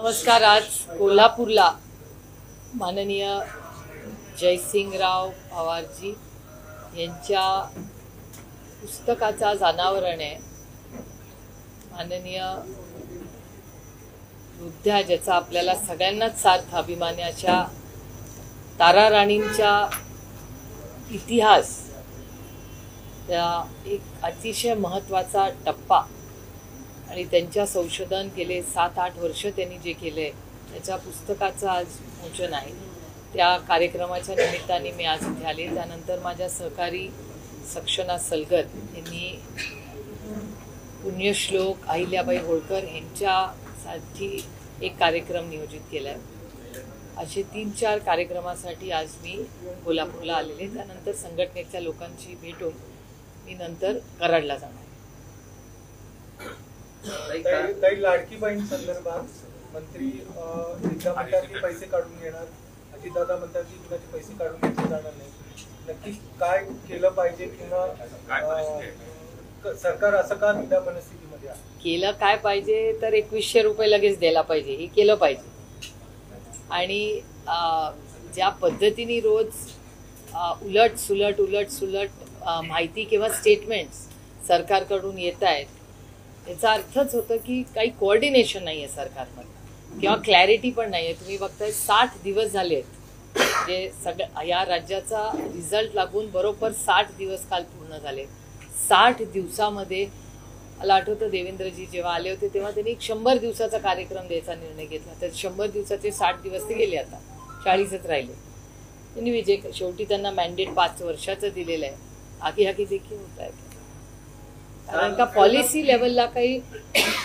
नमस्कार. आज कोल्हापूरला माननीय जयसिंगराव पवारजी यांच्या पुस्तकाचा अनावरण आहे. माननीय वृद्धा ज्याचा आपल्याला सगळ्यांनाच सार्थ अभिमान आहे, अशा तारा राणींचा इतिहास, त्या एक अतिशय महत्त्वाचा टप्पा आणि त्यांच्या संशोधन गेले 7-8 वर्ष त्यांनी जे केले त्याच्या पुस्तकाचं आज मोचन आहे. त्या कार्यक्रमाच्या निमित्ताने मी आज इथे आले. त्यानंतर माझ्या सहकारी सक्षना सलगर यांनी पुण्यश्लोक अहिल्याबाई होळकर यांच्यासाठी एक कार्यक्रम नियोजित केला आहे. असे 3-4 कार्यक्रमासाठी आज मी कोल्हापूरला आलेले. त्यानंतर संघटनेच्या लोकांची भेटून मी नंतर कराडला जाणार. काही लाडकी बहीण संदर्भात मंत्री एकदा म्हणतात की पैसे काढून घेणार, अजितदादा म्हणतात की कुणाचे पैसे काढून घेतले जाणार नाही. नक्की काय केलं पाहिजे किंवा सरकार असं का त्या मनस्थितीमध्ये आहे? केलं काय पाहिजे तर 2100 रुपये लगेच द्यायला पाहिजे, हे केलं पाहिजे. आणि ज्या पद्धतीने रोज उलट सुलट माहिती किंवा स्टेटमेंट्स सरकारकडून येत आहेत, याचा अर्थच होतं की काही कोऑर्डिनेशन नाही आहे सरकारमध्ये किंवा क्लॅरिटी पण नाही आहे. तुम्ही बघताय 60 दिवस झाले आहेत, जे या राज्याचा रिझल्ट लागून बरोबर 60 दिवस काल पूर्ण झाले. 60 दिवसामध्ये मला आठवतं देवेंद्रजी जेव्हा आले होते तेव्हा त्यांनी 100 दिवसाचा कार्यक्रम द्यायचा निर्णय घेतला. तर 100 दिवसाचे 60 दिवस ते गेले, आता 40च राहिले. त्यांनी विजय शेवटी त्यांना मॅन्डेट 5 वर्षाचं दिलेलं आहे. हाकी देखील होत आहे, कारण का पॉलिसी लेवलला काही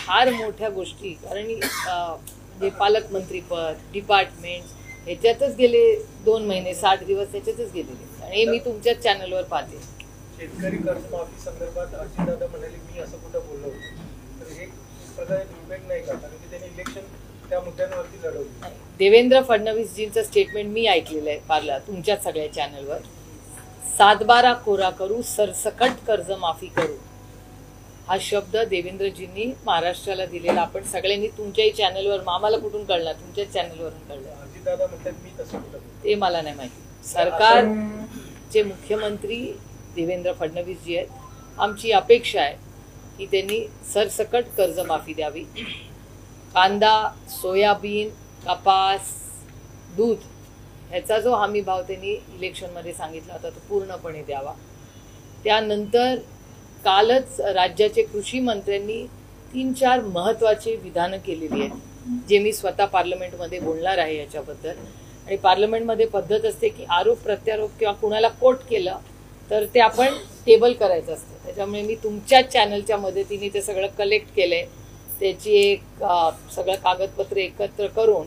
फार मोठ्या गोष्टी, कारण म्हणजे पालकमंत्रीपद, डिपार्टमेंट ह्याच्यातच गेले 2 महिने, 60 दिवस त्याच्यातच गेलेले. आणि मी तुमच्याच चॅनलवर पाहते. शेतकरी कर्जमाफी संदर्भात अजितदादा म्हणाले मी असं कुठं बोललो होतो, तर हे प्रकारे दुर्बेग नाही का? कारण की त्यांनी इलेक्शन त्या मुद्द्यांवरती लढवली. देवेंद्र फडणवीसजींचं स्टेटमेंट मी ऐकलेलं आहे पार्ला तुमच्या सगळ्या चॅनलवर. 7-12 कोरा करू, सरसकट कर्जमाफी करू, हा शब्द देवेंद्रजींनी महाराष्ट्राला दिलेला आपण सगळ्यांनी तुमच्याही चॅनलवर, आम्हाला कुठून कळलं? तुमच्याच चॅनलवरून कळलं. अजितदादा म्हणतात मी तसं कुठं, ते मला नाही माहिती. सरकारचे मुख्यमंत्री देवेंद्र फडणवीसजी आहेत. आमची अपेक्षा आहे की त्यांनी सरसकट कर्जमाफी द्यावी. कांदा, सोयाबीन, कपास, दूध ह्याचा जो हमी भाव त्यांनी इलेक्शनमध्ये सांगितला होता तो पूर्णपणे द्यावा. त्यानंतर कालच राज्याचे कृषी मंत्र्यांनी 3-4 महत्त्वाचे विधानं केलेली आहेत, जे मी स्वतः पार्लमेंटमध्ये बोलणार आहे याच्याबद्दल. आणि पार्लमेंटमध्ये पद्धत असते की आरोप प्रत्यारोप किंवा कुणाला कोट केलं तर ते आपण टेबल करायचं असतं. त्याच्यामुळे मी तुमच्याच चॅनलच्या मदतीने ते सगळं कलेक्ट केलंय. त्याची एक सगळं कागदपत्र एकत्र करून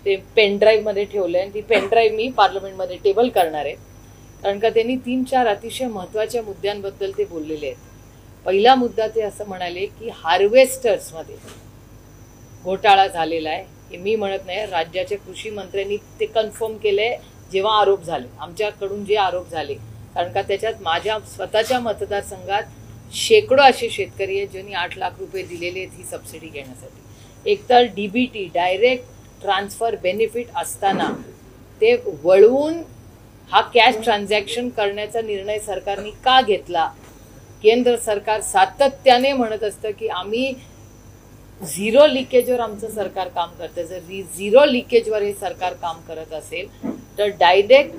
ते पेनड्राईव्हमध्ये ठेवलंय आणि ती पेनड्राईव्ह मी पार्लमेंटमध्ये टेबल करणार आहे. कारण का त्यांनी 3-4 अतिशय महत्त्वाच्या मुद्द्यांबद्दल ते बोललेले आहेत. पहिला मुद्दा ते असं म्हणाले की हार्वेस्टर्समध्ये घोटाळा झालेला आहे. हे मी म्हणत नाही, राज्याच्या कृषी मंत्र्यांनी ते कन्फर्म केलंय जेव्हा आरोप झाले, आमच्याकडून जे आरोप झाले. कारण का त्याच्यात माझ्या स्वतःच्या मतदारसंघात शेकडो असे शेतकरी आहेत ज्यांनी 8 लाख रुपये दिलेले आहेत ही सबसिडी घेण्यासाठी. एकतर DBT डायरेक्ट ट्रान्सफर बेनिफिट असताना ते वळवून हा कॅश ट्रान्झॅक्शन करण्याचा निर्णय सरकारने का घेतला? केंद्र सरकार सातत्याने म्हणत असतं की आम्ही झिरो लिकेजवर आमचं सरकार काम करतं. जर झिरो लिकेजवर हे सरकार काम करत असेल तर डायरेक्ट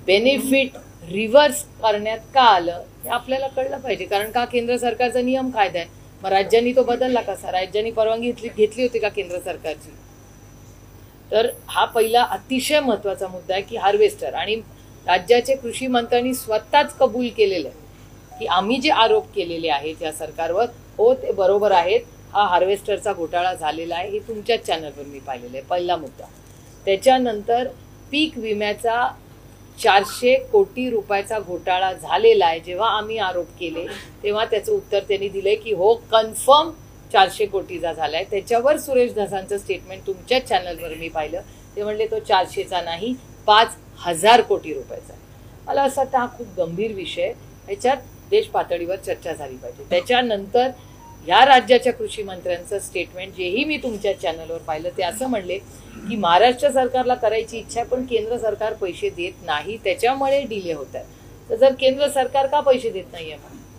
बेनिफिट रिव्हर्स करण्यात का आलं हे आपल्याला कळलं पाहिजे. कारण का केंद्र सरकारचा नियम कायदा आहे, मग राज्यांनी तो बदलला कसा? राज्यांनी परवानगी घेतली होती का केंद्र सरकारची? तर हा पहिला अतिशय महत्त्वाचा मुद्दा आहे की हार्वेस्टर. आणि राज्याचे कृषी मंत्र्यांनी स्वतःच कबूल केलेलं आहे की आम्ही जे आरोप केलेले आहेत या सरकारवर, हो ते बरोबर आहेत, हा हार्वेस्टरचा घोटाळा झालेला आहे. हे तुमच्याच चॅनलवर मी पाहिलेलं आहे. पहिला मुद्दा. त्याच्यानंतर पीक विम्याचा 400 कोटी रुपयाचा घोटाळा झालेला आहे. जेव्हा आम्ही आरोप केले तेव्हा त्याचं उत्तर त्यांनी दिलंय की हो कन्फर्म 400 कोटीचा झालाय. त्याच्यावर सुरेश धसांचं स्टेटमेंट तुमच्याच चॅनलवर मी पाहिलं. ते म्हणले तो 400चा नाही 5,000 कोटी रुपयाचा. मला असं वाटतं हा खूप गंभीर विषय, ह्याच्यात देश पातळीवर चर्चा झाली पाहिजे. त्याच्यानंतर ह्या राज्याच्या कृषी मंत्र्यांचं स्टेटमेंट जेही मी तुमच्या चॅनलवर पाहिलं ते असं म्हणले की महाराष्ट्र सरकारला करायची इच्छा आहे पण केंद्र सरकार पैसे देत नाही, त्याच्यामुळे डिले होत आहे. तर जर केंद्र सरकार का पैसे देत नाहीये,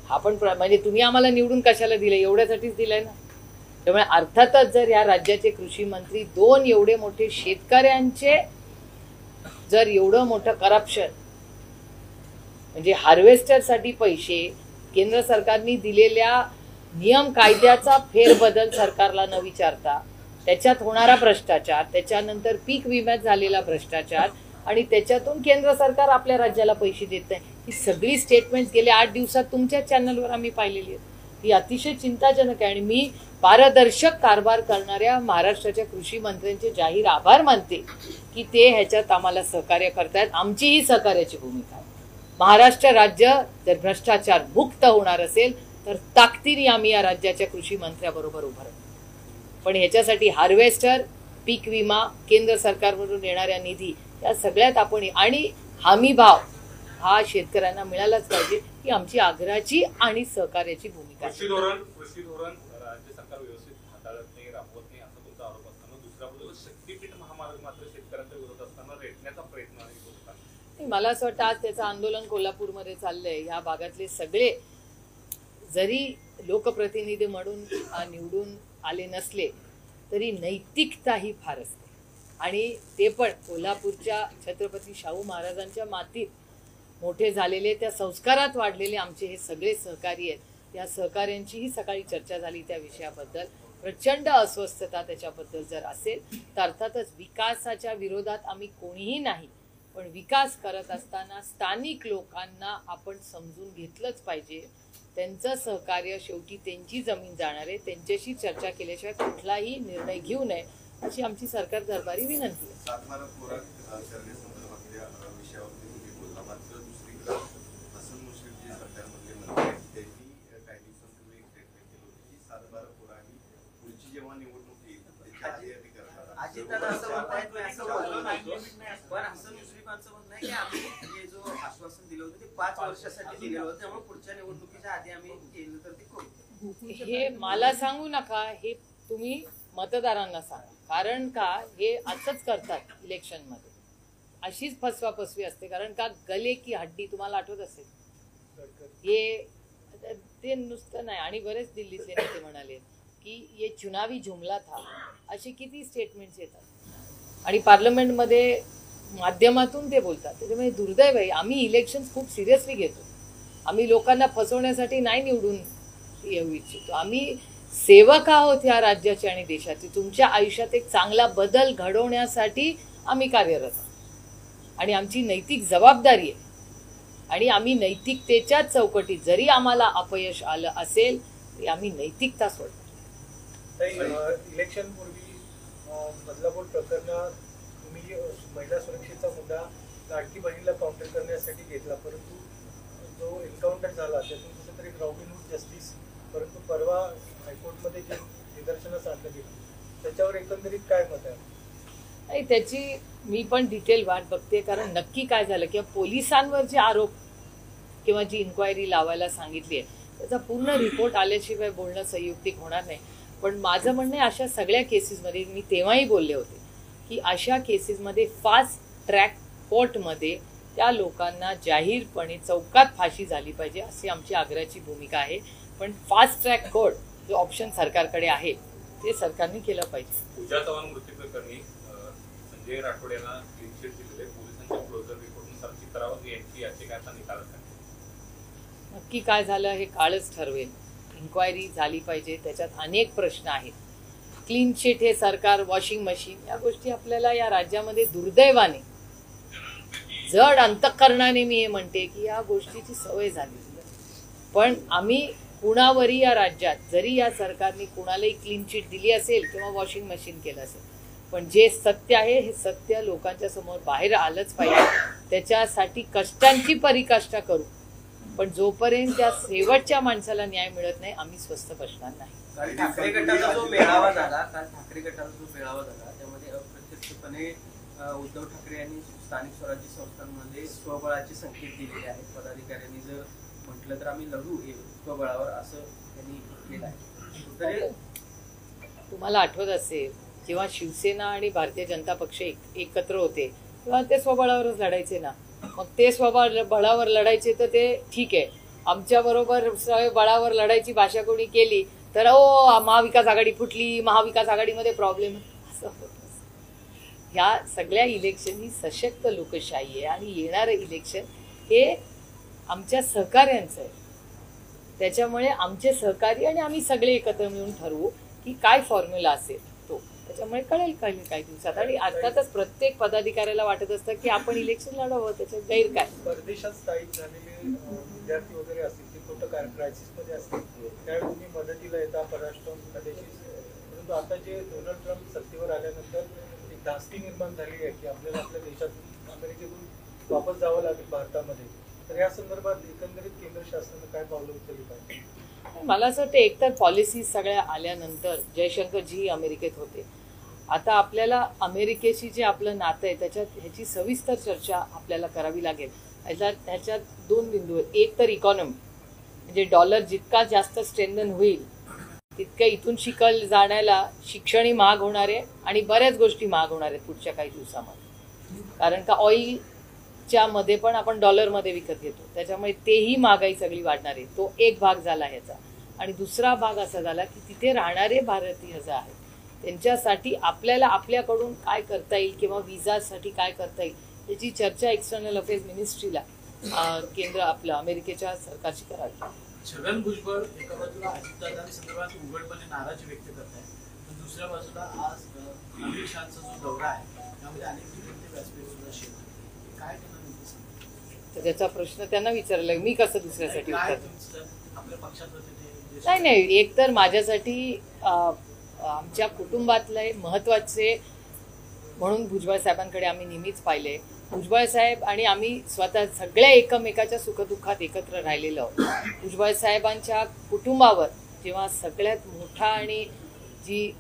हा पण म्हणजे तुम्ही आम्हाला निवडून कशाला दिले, एवढ्यासाठीच दिलंय ना. त्यामुळे अर्थातच जर या राज्याचे कृषी मंत्री दोन एवढे मोठे शेतकऱ्यांचे जर एवढं मोठं करप्शन म्हणजे हार्वेस्टरसाठी पैसे केंद्र सरकारने दिलेल्या नियम कायद्याचा फेरबदल सरकारला न विचारता त्याच्यात होणारा भ्रष्टाचार, त्याच्यानंतर पीक विम्यात झालेला भ्रष्टाचार आणि त्याच्यातून केंद्र सरकार आपल्या राज्याला पैसे देत नाही, ही सगळी स्टेटमेंट्स गेल्या 8 दिवसात तुमच्या चॅनलवर आम्ही पाहिलेली आहेत. ही अतिशय चिंताजनक आहे आणि मी पारदर्शक कारभार करणाऱ्या महाराष्ट्राच्या कृषी मंत्र्यांचे जाहीर आभार मानते की ते ह्याच्यात आम्हाला सहकार्य करतायत. आमची ही सहकार्याची भूमिका आहे. महाराष्ट्र राज्य जर भ्रष्टाचार मुक्त होणार असेल तर ताकदीने आम्ही या राज्याच्या कृषी मंत्र्याबरोबर उभं राहू. पण ह्याच्यासाठी हार्वेस्टर, पीक विमा, केंद्र सरकारमधून येणाऱ्या निधी या सगळ्यात आपण आणि हमी भाव हा शेतकऱ्यांना मिळालाच पाहिजे ही आमची आग्रहाची आणि सहकार्याची भूमिका आहे. कृषी धोरण राज्य सरकार व्यवस्थित हाताळत नाही, राबवत नाही असा तुमचा आरोप असताना दुसऱ्या बाजूला शक्तीपीठ महामार्ग मात्र शेतकऱ्यांच्या विरोधात असताना रेटण्याचा प्रयत्न होत आहे. मला असं वाटतं आज त्याचं आंदोलन कोल्हापूरमध्ये चाललंय. ह्या भागातले सगळे जरी लोकप्रतिनिधी म्हणून निवडून आले नसले तरी नैतिकता ही फार असते आणि ते पण कोल्हापूरच्या छत्रपती शाहू महाराजांच्या मातीत मोठे झालेले, त्या संस्कारात वाढलेले आमचे हे सगळे सहकारी आहेत. त्या सहकाऱ्यांचीही सकाळी चर्चा झाली त्या विषयाबद्दल. प्रचंड अस्वस्थता त्याच्याबद्दल जर असेल तर अर्थातच विकासाच्या विरोधात आम्ही कोणीही नाही, पण विकास करत असताना स्थानिक लोकांना आपण समजून घेतलंच पाहिजे. त्यांचं सहकार्य शेवटी त्यांची जमीन जाणार आहे, त्यांच्याशी चर्चा केल्याशिवाय कुठलाही निर्णय घेऊ नये अशी आमची सरकार दरबारी विनंती आहे. आश्वासन दिलं होतं ते 5 वर्षासाठी दिलेलं होतं, त्यामुळे पुढच्या निवडणुकीच्या आधी आम्ही केलं तर ते करू. हे मला सांगू नका, हे तुम्ही मतदारांना सांगा. कारण का हे असंच करतात इलेक्शन मध्ये, अशीच फसवाफसवी असते. कारण का गले की हड्डी तुम्हाला आठवत असेल, हे ते नुसतं नाही. आणि बरेच दिल्लीतले नेते म्हणाले की ये चुनावी जुमला था, असे किती स्टेटमेंट्स येतात आणि पार्लमेंटमध्ये माध्यमातून ते बोलतात. त्याच्यामुळे दुर्दैव आहे. आम्ही इलेक्शन खूप सिरियसली घेतो. आम्ही लोकांना फसवण्यासाठी नाही निवडून येऊ इच्छितो. आम्ही सेवक आहोत या राज्याचे आणि देशाचे. तुमच्या आयुष्यात एक चांगला बदल घडवण्यासाठी आम्ही कार्यरत आहोत आणि आमची नैतिक जबाबदारी आहे आणि आम्ही नैतिकतेच्याच चौकटीत जरी आम्हाला अपयश आलं असेल तरी आम्ही नैतिकता सोडतो. इलेक्शन पूर्वी बदलापूर प्रकरणात तुम्ही महिला सुरक्षेचा मुद्दा लाडकी बहिणीला काउंटर करण्यासाठी घेतला, परंतु जो एन्काउंटर झाला त्यातून कुठेतरी रॉबिनहूड जस्टिस, परंतु परवा हायकोर्टमध्ये जे निदर्शनास आणलं गेलं त्याच्यावर एकंदरीत काय मत आहे? नाही, त्याची मी पण डिटेल वाट बघते. कारण नक्की काय झालं किंवा पोलिसांवर जे आरोप किंवा जी इन्क्वायरी लावायला सांगितली आहे त्याचा पूर्ण रिपोर्ट आल्याशिवाय बोलणं संयुक्तिक होणार नाही. पण माझं म्हणणं आहे अशा सगळ्या केसेसमध्ये मी तेव्हाही बोलले होते की अशा केसेसमध्ये फास्ट ट्रॅक कोर्टमध्ये त्या लोकांना जाहीरपणे चौकात फाशी झाली पाहिजे अशी आमची आग्रहाची भूमिका आहे. पण फास्ट ट्रॅक कोर्ट जो ऑप्शन सरकारकडे आहे ते सरकारने केलं पाहिजे. पूजा चव्हाण मृत्यू प्रकरणी संजय राठोड यांना क्लीन चिट दिलेले, पोलिसांच्या क्लोजर रिपोर्टनुसार चित्रावर यांची याचिकाचा निकाल नक्की काय झालं हे काळच ठरवेल. इन्क्वायरी झाली पाहिजे, त्याच्यात अनेक प्रश्न आहेत. क्लीन चिट हे सरकार, वॉशिंग मशीन या गोष्टी आपल्याला या राज्यामध्ये दुर्दैवाने जड अंतःकरणाने मी हे म्हणते की या गोष्टीची सवय झाली. पण आम्ही कुणावरही या राज्यात जरी या सरकारने कुणालाही क्लीन चिट दिली असेल किंवा वॉशिंग मशीन केलं असेल, पण जे सत्य आहे हे सत्य लोकांच्या समोर बाहेर आलंच पाहिजे. त्याच्यासाठी कष्टांची परिकाष्ठा करू, पण जोपर्यंत त्या शेवटच्या माणसाला न्याय मिळत नाही आम्ही स्वस्थ बसणार नाही. ठाकरे गटाचा जो मेळावा झाला त्यामध्ये अप्रत्यक्षपणे उद्धव ठाकरे यांनी स्थानिक स्वराज्य संस्थांमध्ये स्वबळाचे संकेत दिलेले आहेत. पदाधिकाऱ्यांनी जर म्हटलं तर आम्ही लढू स्वबळावर असं त्यांनी केलं आहे. तरी तुम्हाला आठवत असेल जेव्हा शिवसेना आणि भारतीय जनता पक्ष एकत्र होते तेव्हा ते स्वबळावरच लढायचे ना. मग ते स्वबळावर लढायचे तर ते ठीक आहे. आमच्या बरोबर बळावर लढायची भाषा कोणी केली तर महाविकास आघाडी फुटली, महाविकास आघाडीमध्ये प्रॉब्लेम, असं होत नसतं. ह्या सगळ्या इलेक्शन ही सशक्त लोकशाही आहे आणि येणारं इलेक्शन हे आमच्या सहकार्यांचं आहे. त्याच्यामुळे आमचे सहकारी आणि आम्ही सगळे एकत्र मिळून ठरवू की काय फॉर्म्युला असेल तो. त्याच्यामुळे कळेल काही दिवसात. आणि अर्थातच प्रत्येक पदाधिकाऱ्याला वाटत असतं की आपण इलेक्शन लढावं, त्याच्यात गैर काय. परदेशात स्थायिक झालेले विद्यार्थी वगैरे असतील ते कुठं क्रायसिस मध्ये असतील त्यावेळी तुम्ही मदतीला येता परराष्ट्र प्रदेशी. परंतु आता जे डोनाल्ड ट्रम्प सत्तेवर आल्यानंतर एक धास्ती निर्माण झाली आहे की आपल्याला आपल्या देशातून अमेरिकेतून वापस जावं लागेल भारतामध्ये. तर या संदर्भात एकंदरीत केंद्र शासनानं काय पावलं उचलली पाहिजे? मला असं वाटतं एकतर पॉलिसीज सगळ्या आल्यानंतर जयशंकरजी अमेरिकेत होते. आता आपल्याला अमेरिकेशी जे आपलं नातं आहे त्याच्यात ह्याची सविस्तर चर्चा आपल्याला करावी लागेल. ह्याच्यात दोन बिंदू आहेत. एक तर इकॉनॉमी, म्हणजे डॉलर जितका जास्त स्ट्रेंथन होईल तितकं इथून जाण्याला शिक्षणही महाग होणार आहे आणि बऱ्याच गोष्टी महाग होणार आहेत पुढच्या काही दिवसामध्ये. कारण का ऑइलच्या मध्ये पण आपण डॉलरमध्ये विकत घेतो, त्याच्यामुळे तेही महागाई सगळी वाढणार आहे. तो एक भाग झाला ह्याचा. आणि दुसरा भाग असा झाला की तिथे राहणारे भारतीय जे आहेत त्यांच्यासाठी आपल्याला आपल्याकडून काय करता येईल किंवा विजासाठी काय करता येईल याची चर्चा एक्सटर्नल अफेअर्स मिनिस्ट्रीला केंद्र आपलं अमेरिकेच्या सरकारशी करावी. छगन भुजबळ एका बाजूला अजितदादांसंदर्भात उघडपणे नाराजी व्यक्त करत आहे, पण दुसऱ्या बाजूला आज अमित शहाचा जो दौरा आहे त्यामध्ये अनेक ठिकाणी ते व्यासपीठ सुद्धा शेत काय त्यांना तर त्याचा प्रश्न त्यांना विचारला, मी कसं दुसऱ्यासाठी काय उत्तर तुमचं आपल्या पक्षात होते ते नाही. एक तर माझ्यासाठी आमच्या कुटुंबातले महत्वाचे म्हणून भुजबळ साहेबांकडे आम्ही नेहमीच पाहिले. भुजबळ साहेब आणि आम्ही स्वतः सगळ्या एकमेकाच्या सुखदुःखात एकत्र राहिलेलो आहोत. भुजबळ साहेबांच्या कुटुंबावर जेव्हा सगळ्यात मोठा आणि जी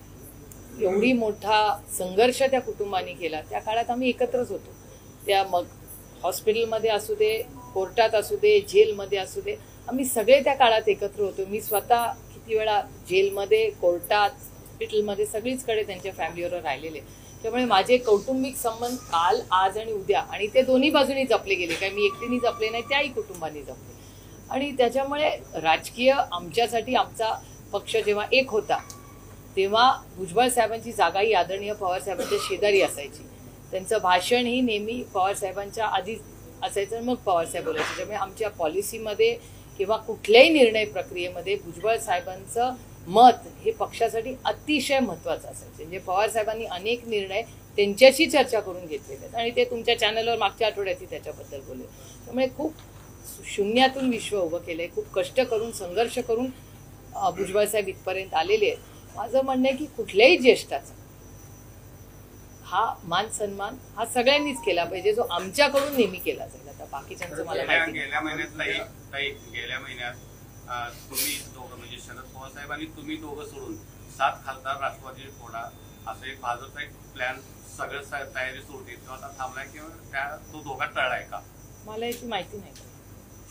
एवढी मोठा संघर्ष त्या कुटुंबाने केला त्या काळात आम्ही एकत्रच होतो. त्या मग हॉस्पिटलमध्ये असू दे, कोर्टात असू दे, जेलमध्ये असू दे, आम्ही सगळे त्या काळात एकत्र होतो. मी स्वतः किती वेळा जेलमध्ये, कोर्टात, हॉस्पिटलमध्ये सगळीचकडे त्यांच्या फॅमिलीवर राहिलेले. त्यामुळे माझे कौटुंबिक संबंध काल, आज आणि उद्या, आणि ते दोन्ही बाजूनी जपले गेले. काय मी एकटीने जपले नाही, त्याही कुटुंबाने जपले. आणि त्याच्यामुळे राजकीय आमच्यासाठी आमचा पक्ष जेव्हा एक होता तेव्हा भुजबळ साहेबांची जागाही आदरणीय पवार साहेबांच्या शेजारी असायची. त्यांचं भाषणही नेहमी पवार साहेबांच्या आधी असायचं, मग पवार साहेब बोलायचे. त्यामुळे आमच्या पॉलिसीमध्ये किंवा कुठल्याही निर्णय प्रक्रियेमध्ये भुजबळ साहेबांचं मत हे पक्षासाठी अतिशय महत्त्वाचं असायचं. म्हणजे पवार साहेबांनी अनेक निर्णय त्यांच्याशी चर्चा करून घेतलेले आहेत आणि ते तुमच्या चॅनलवर मागच्या आठवड्यातही त्याच्याबद्दल बोलले. त्यामुळे खूप शून्यातून विश्व उभं केलं आहे. खूप कष्ट करून, संघर्ष करून भुजबळ साहेब इथपर्यंत आलेले आहेत. माझं म्हणणं आहे की कुठल्याही ज्येष्ठाचा हा मान सन्मान हा सगळ्यांनीच केला पाहिजे, जो आमच्याकडून नेहमी केला जाईल. आता बाकीच्यांचं मला माहिती नाही. गेल्या महिन्यात तुम्ही दोघं म्हणजे शरद पवार साहेब आणि तुम्ही दोघं सोडून 7 खासदार राष्ट्रवादी फोडा असं एक भाजपचा एक प्लॅन सगळं तयारी सुरू होती, तो आता थांबलाय किंवा तो दोघात टळलाय का? मला याची माहिती नाही.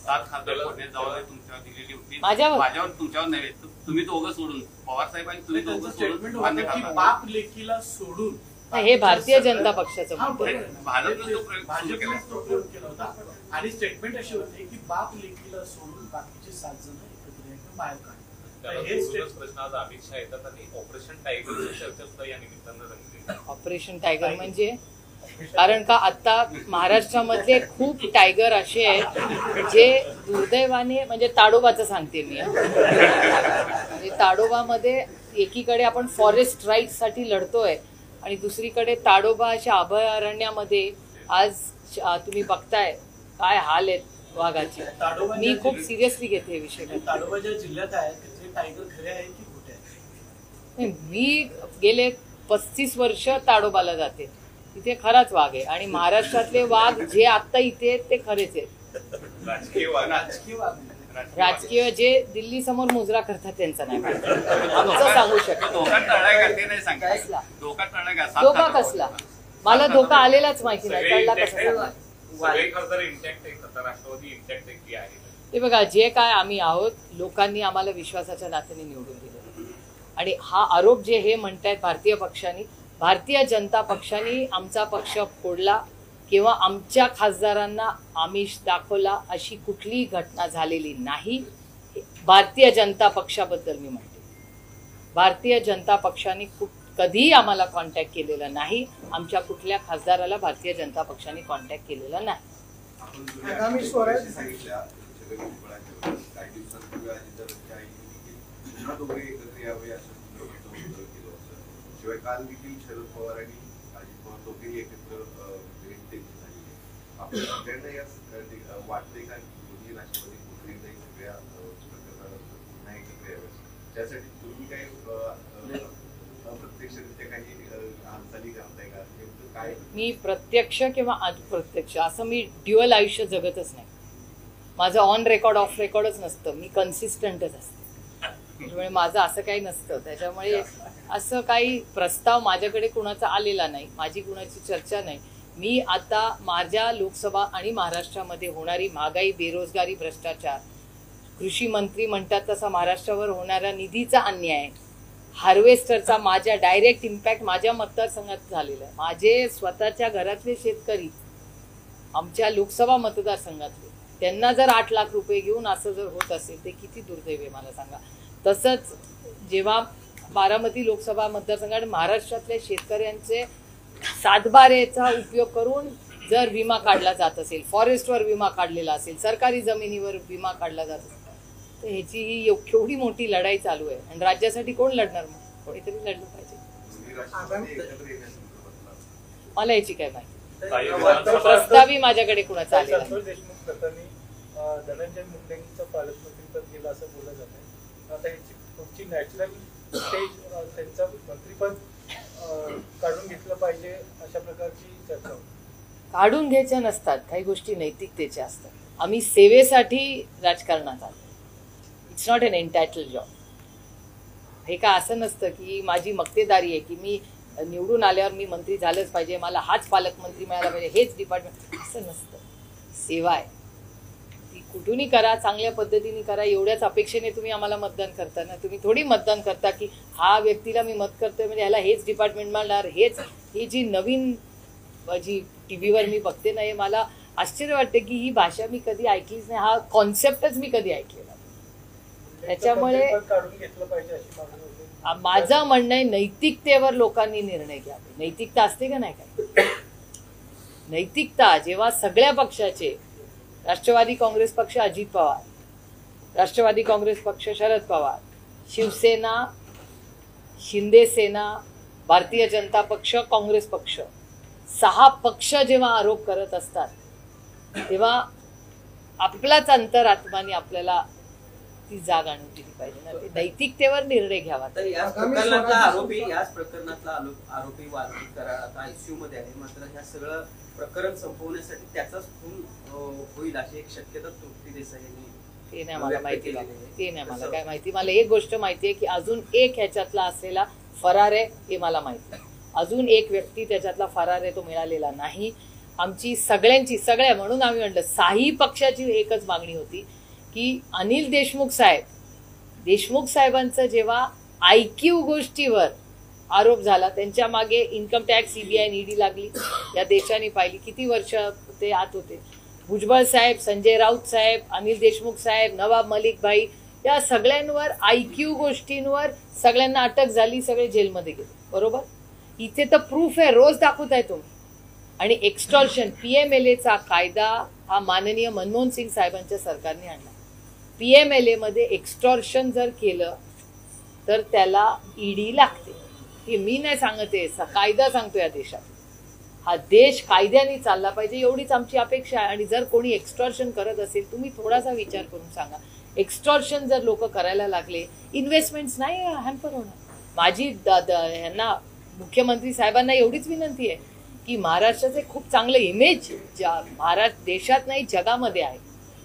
7 खासदार फोडण्याची जबाबदारी तुमच्यावर दिलेली होती. माझ्यावर तुमच्यावर नव्हे, तुम्ही दोघं सोडून, पवार साहेब आणि तुम्ही दोघं सोडून मान्य की करता. बाप लेकीला सोडून हे भारतीय जनता पक्षाचं हा, मत आहे. बरोबर आहे. भाजपनं तो प्रयोग सुरू केला. भाजपनं तो प्रयोग केला होता आणि स्टेटमेंट अशी होती की बाप लेकीला सोडून बाकीचे 7 जण एकत्र येऊन बाहेर काढले. हे त्याला प्रश्न आज अमित शहा येतात आणि ऑपरेशन टायगरची चर्चा सुद्धा या निमित्तानं रंगली. ऑपरेशन टायगर म्हणजे कारण का आता महाराष्ट्रामधले खूप टायगर असे आहेत जे दुर्दैवाने, म्हणजे ताडोबाचं सांगते मी, म्हणजे ताडोबामध्ये एकीकडे आपण फॉरेस्ट राईट्स साठी लढतोय आणि दुसरीकडे ताडोबा अशा अभयारण्यामध्ये आज तुम्ही बघताय काय हाल आहेत वाघाचे. मी खूप सिरियसली घेते हे विषय. ताडोबा ज्या जिल्ह्यात आहे तिथे टायगर खरे आहे की खोटे आहे? मी गेले 35 वर्ष ताडोबाला जाते, तिथे खराच वाघ आहे. आणि महाराष्ट्रातले वाघ जे आता इथे आहेत ते खरेच आहेत. राजकीय राजकीय जे दिल्ली समोर मुजरा करतात त्यांचं नाही आमचं सांगू शकतो. धोका टळलाय का ते नाही सांगा. कसला धोका टळलाय का? धोका कसला? मला धोका आलेलाच माहिती नाही, कळला कसं सांगा. सगळे खासदार इंटॅक्ट आहे, आता राष्ट्रवादी इंटॅक्ट आहे की आहे? हे बघा, जे काय आम्ही आहोत लोकांनी आम्हाला विश्वासाच्या नात्याने निवडून दिलं. आणि हा आरोप जे हे म्हणतायत भारतीय जनता पक्षाने आमचा पक्ष फोडला किंवा आमच्या खासदारांना आमिष दाखवला अशी कुठलीही घटना झालेली नाही. भारतीय जनता पक्षाबद्दल मी म्हणते, भारतीय जनता पक्षाने कधीही आम्हाला कॉन्टॅक्ट केलेला नाही. आमच्या कुठल्या खासदाराला भारतीय जनता पक्षाने कॉन्टॅक्ट केलेला नाही. आगामी स्वराज्य सांगितल्या काही दिवसांपूर्वी अजितदादांच्या आईने पुन्हा दोघे एकत्र यावे असं संदर्भाचं उत्तर केलं होतं. शिवाय काल देखील शरद पवार आणि अजित पवार दोघेही एकत्र भेट देखील झाली आहे. आपण सगळ्यांना या वाटतंय का दोन्ही राष्ट्रवादी पुन्हा एकदा सगळ्या प्रकरणाला पुन्हा एकत्र यावे, त्यासाठी तुम्ही काय अप्रत्यक्षरित्या काही हालचाली करताय का? नेमकं काय? मी प्रत्यक्ष किंवा अप्रत्यक्ष असं मी ड्युअल आयुष्य जगतच नाही. माझं ऑन रेकॉर्ड ऑफ रेकॉर्डच नसतं. मी कन्सिस्टंटच असते. त्याच्यामुळे माझं असं काही नसतं. त्याच्यामुळे असं काही प्रस्ताव माझ्याकडे कुणाचा आलेला नाही. माझी कुणाची चर्चा नाही. मी आता माझ्या लोकसभा आणि महाराष्ट्रामध्ये होणारी महागाई, बेरोजगारी, भ्रष्टाचार, कृषी मंत्री म्हणतात तसा महाराष्ट्रावर होणारा निधीचा अन्याय, हार्वेस्टरचा माझ्या डायरेक्ट इम्पॅक्ट माझ्या मतदारसंघात झालेला आहे. माझे स्वतःच्या घरातले शेतकरी आमच्या लोकसभा मतदारसंघातले, त्यांना जर 8 लाख रुपये घेऊन असं जर होत असेल ते किती दुर्दैव आहे मला सांगा. तसंच जेव्हा बारामती लोकसभा मतदारसंघात महाराष्ट्रातल्या शेतकऱ्यांचे 7/12चा उपयोग करून जर विमा काढला जात असेल, फॉरेस्टवर विमा काढलेला असेल, सरकारी जमिनीवर विमा काढला जात असेल, तर ह्याची ही केवढी मोठी लढाई चालू आहे. आणि राज्यासाठी कोण लढणार? मग कोणीतरी लढलं पाहिजे. मला याची काय माहिती. प्रस्तावही माझ्याकडे कुणाचा आलेला नाही. संतोष देशमुख प्रकरणी धनंजय मुंडेंचं पालकमंत्रीपद गेलं असं बोललं जात आहे. आता ह्याची पुढची नॅचरल स्टेज त्यांचं मंत्रीपद काढून घेतलं पाहिजे अशा प्रकारची चर्चा होती. काढून घ्यायच्या नसतात, काही गोष्टी नैतिकतेच्या असतात. आम्ही सेवेसाठी राजकारणात आलो. It's not an entitle job. हे का असं नसतं की माझी मक्तेदारी आहे की मी निवडून आल्यावर मी मंत्री झालंच पाहिजे, मला हाच पालकमंत्री मिळाला पाहिजे, हेच डिपार्टमेंट, असं नसतं. सेवा आहे ती कुठूनही करा, चांगल्या पद्धतीने करा. एवढ्याच अपेक्षेने तुम्ही आम्हाला मतदान करता ना. तुम्ही थोडी मतदान करता की हा व्यक्तीला मी मत करतोय म्हणजे ह्याला हेच डिपार्टमेंट मिळणार. ही जी नवीन जी टीव्हीवर मी बघते ना, हे मला आश्चर्य वाटते की ही भाषा मी कधी ऐकलीच नाही. हा कॉन्सेप्टच मी कधी ऐकलेला. त्याच्यामुळे काढून घेतलं पाहिजे अशी मागणी होती. माझं म्हणणं आहे नैतिकतेवर लोकांनी निर्णय घ्यावे. नैतिकता असते का नाही काय? नैतिकता जेव्हा सगळ्या पक्षाचे, राष्ट्रवादी काँग्रेस पक्ष अजित पवार, राष्ट्रवादी काँग्रेस पक्ष शरद पवार, शिवसेना, शिंदे सेना, भारतीय जनता पक्ष, काँग्रेस पक्ष, 6 पक्ष जेव्हा आरोप करत असतात तेव्हा आपलाच अंतरात्माने आपल्याला ती जाग आणून दिली पाहिजे ना. ते नैतिकतेवर निर्णय घ्यावा. तर याच प्रकरणातला आरोपी वाल्मिक कराड आता आयसीयू मध्ये आहे. मात्र ह्या सगळं प्रकरण संपवण्यासाठी त्याचाच खून होईल अशी एक शक्यता तृप्ती देसाई यांनी ते नाही मला माहिती. ते नाही मला काय माहिती. मला एक गोष्ट माहिती आहे की अजून एक ह्याच्यातला असलेला फरार आहे हे मला माहिती आहे. अजून एक व्यक्ती त्याच्यातला फरार आहे, तो मिळालेला नाही. आमची सगळ्या म्हणून आम्ही म्हटलं 6 पक्षाची एकच मागणी होती की अनिल देशमुख साहेबांचं जेव्हा IQ गोष्टीवर आरोप झाला, त्यांच्या मागे इन्कम टॅक्स, CBI, ED लागली. या देशाने पाहिली किती वर्ष ते आत होते. भुजबळ साहेब, संजय राऊत साहेब, अनिल देशमुख साहेब, नवाब मलिक भाई, या सगळ्यांवर IQ गोष्टींवर सगळ्यांना अटक झाली, सगळे जेलमध्ये गेले. बरोबर. इथे तर प्रूफ आहे, रोज दाखवताय तुम्ही. आणि एक्स्टॉर्शन, PMLA कायदा हा माननीय मनमोहन सिंग साहेबांच्या सरकारने आणला. PMLA मध्ये एक्स्टॉर्शन जर केलं तर त्याला ED लागते. हे मी नाही सांगते, कायदा सांगतो या देशात. हा देश कायद्याने चालला पाहिजे एवढीच आमची अपेक्षा आहे. आणि जर कोणी एक्स्टॉर्शन करत असेल, तुम्ही थोडासा विचार करून सांगा. एक्स्टॉर्शन जर लोक करायला लागले, इन्व्हेस्टमेंट्स नाही हॅम्पर होणार. माझी ह्यांना मुख्यमंत्री साहेबांना एवढीच विनंती आहे की महाराष्ट्राचे खूप चांगलं इमेज महाराष्ट्र देशात नाही जगामध्ये आहे.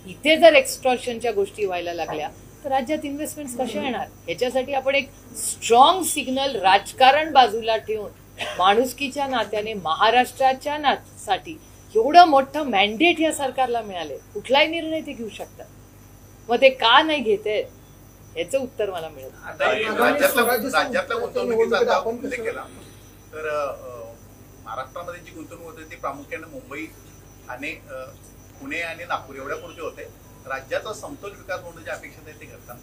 इथे जर एक्स्टॉर्शनच्या गोष्टी व्हायला लागल्या तर राज्यात इन्व्हेस्टमेंट्स कशा येणार? याच्यासाठी आपण एक स्ट्रॉंग सिग्नल, राजकारण बाजूला ठेवून माणुसकीच्या नात्याने महाराष्ट्राच्या साठी एवढं मोठं मॅन्डेट या सरकारला मिळाले, कुठलाही निर्णय ते घेऊ शकतात. मग ते का नाही घेत आहेत? याचं उत्तर मला मिळत. आता राज्यातल्या गुंतवणुकीचा आता उल्लेख केला तर महाराष्ट्रामध्ये जी गुंतवणूक होते ती प्रामुख्याने मुंबई, ठाणे, पुणे आणि नागपूर एवढ्यापुरते होते. राज्याचा समतोल विकास होण्याची अपेक्षा आहे ते करताना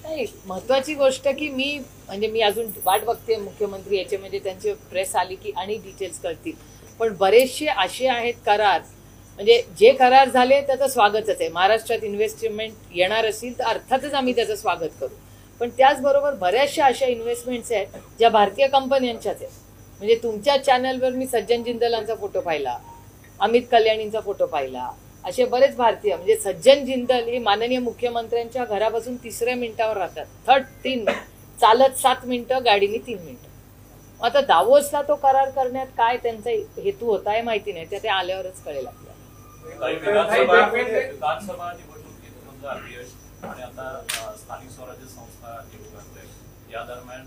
नाही. महत्वाची गोष्ट की मी अजून वाट बघते मुख्यमंत्री याचे, म्हणजे त्यांची प्रेस आली की आणि डिटेल्स कळतील. पण बरेचसे असे आहेत करार, म्हणजे जे करार झाले त्याचं स्वागतच आहे. महाराष्ट्रात इन्व्हेस्टमेंट येणार असेल तर अर्थातच आम्ही त्याचं स्वागत करू. पण त्याचबरोबर बऱ्याचशा अशा इन्व्हेस्टमेंट्स आहेत ज्या भारतीय कंपन्यांच्याच आहेत. म्हणजे तुमच्या चॅनलवर मी सज्जन जिंदलांचा फोटो पाहिला, अमित कल्याणींचा फोटो पाहिला, असे बरेच भारतीय. म्हणजे सज्जन जिंदल हे माननीय मुख्यमंत्र्यांच्या घरापासून 3ऱ्या मिनिटावर राहतात. 3 मिनिट चालत, 7 मिनिटं, गाडीने 3 मिनिटं. आता दावोसला तो करार करण्यात काय त्यांचा हेतू होता हे माहिती नाही, ते आल्यावरच कळेल आपल्याला. विधानसभा निवडणुकीत अपयश आणि आता स्थानिक स्वराज्य संस्था निवडणूक या दरम्यान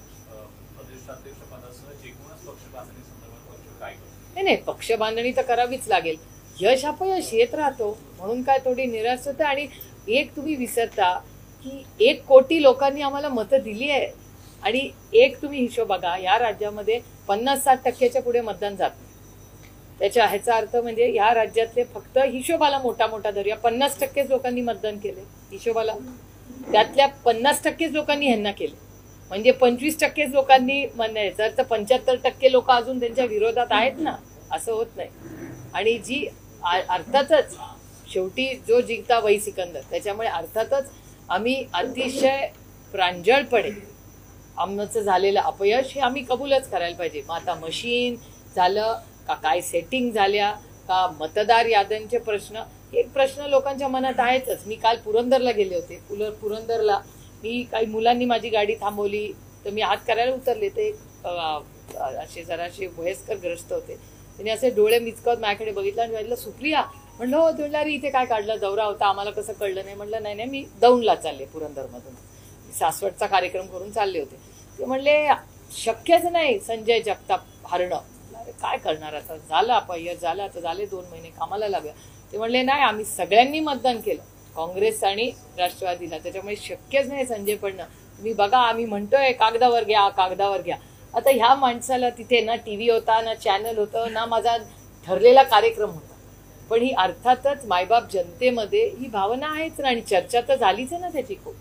प्रदेशाध्यक्ष पदासह एकूणच पक्ष बांधणी संदर्भात पक्ष काय करतो? नाही, पक्ष बांधणी तर करावीच लागेल. यश अपयश येत राहतो म्हणून काय थोडी निराश होतं. आणि एक तुम्ही विसरता की 1 कोटी लोकांनी आम्हाला मतं दिली आहे आणि एक तुम्ही हिशोब बघा, या राज्यामध्ये 50-60% पुढे मतदान जात नाही. ह्याचा अर्थ म्हणजे या राज्यातले फक्त हिशोबाला मोठा धरूया 50% लोकांनी मतदान केले हिशोबाला, त्यातल्या 50% लोकांनी ह्यांना केले. म्हणजे 25% लोकांनी म्हणायचं तर 75% लोक अजून त्यांच्या विरोधात आहेत ना, असं होत नाही. आणि जी अर्थातच शेवटी जो जिंकता वही सिकंदर, त्याच्यामुळे अर्थातच आम्ही अतिशय प्रांजळपणे आमचं झालेलं अपयश हे आम्ही कबूलच करायला पाहिजे. मग आता मशीन झालं का, काय सेटिंग झाल्या का, मतदार याद्यांचे प्रश्न, हे प्रश्न लोकांच्या मनात आहेतच. मी काल पुरंदरला गेले होते. पुरंदरला मी काही मुलांनी माझी गाडी थांबवली तर मी हात करायला उतरले. ते असे जराशे वयस्कर ग्रस्त होते. त्यांनी असे डोळे मिचकत माझ्याकडे बघितलं आणि म्हटलं सुप्रिया, म्हणलं हो. म्हणलं अरे इथे काय काढलं, दौरा होता आम्हाला कसं कळलं नाही. म्हणलं नाही मी दौंडला चालले, पुरंदरमधून सासवडचा कार्यक्रम करून चालले होते. ते म्हणले शक्यच नाही संजय जगताप हरणं. काय करणार आता, झालं अपयश झालं, आता झाले 2 महिने कामाला लागलं. ते म्हणले नाही आम्ही सगळ्यांनी मतदान केलं, काँग्रेस आणि राष्ट्रवादीला, त्याच्यामुळे शक्यच नाही संजय पडणं. तुम्ही बघा आम्ही म्हणतोय कागदावर घ्या कागदावर घ्या. आता ह्या माणसाला तिथे ना टीव्ही होता, ना चॅनल होतं, ना माझा ठरलेला कार्यक्रम होता. पण ही अर्थातच मायबाप जनतेमध्ये ही भावना आहेच ना, आणि चर्चा तर झालीच आहे ना त्याची खूप.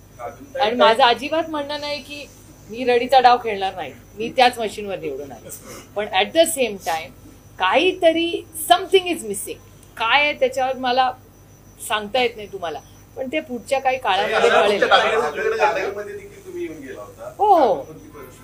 आणि माझं अजिबात म्हणणं नाही की मी रडीचा डाव खेळणार नाही, मी त्याच मशीनवर निवडून आले. पण ऍट द सेम टाइम काहीतरी समथिंग इज मिसिंग. काय आहे त्याच्यावर मला सांगता येत नाही तुम्हाला, पण ते पुढच्या काही काळामध्ये कळेल. हो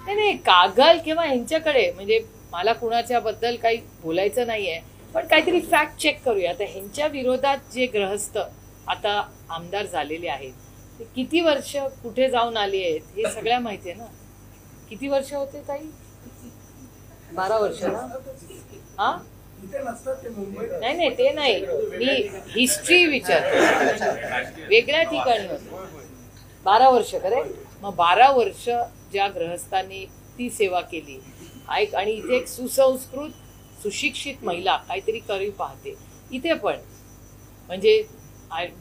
नाही कागल किंवा ह्यांच्याकडे, म्हणजे मला कुणाच्या बद्दल काही बोलायचं नाहीये, पण काहीतरी फॅक्ट चेक करूया. आता ह्यांच्या विरोधात जे ग्रहस्थ आता आमदार झालेले आहेत ते किती वर्ष कुठे जाऊन आले आहेत हे सगळ्या माहिती आहे ना. किती वर्ष होते ताई? 12 वर्ष ना. हा नाही ते नाही, मी हिस्ट्री विचारते. वेगळ्या ठिकाणी होते 12 वर्ष खरे. मग 12 वर्ष ज्या ग्रहस्थांनी ती सेवा केली आणि इथे एक सुसंस्कृत सुशिक्षित महिला काहीतरी करू पाहते इथे पण. म्हणजे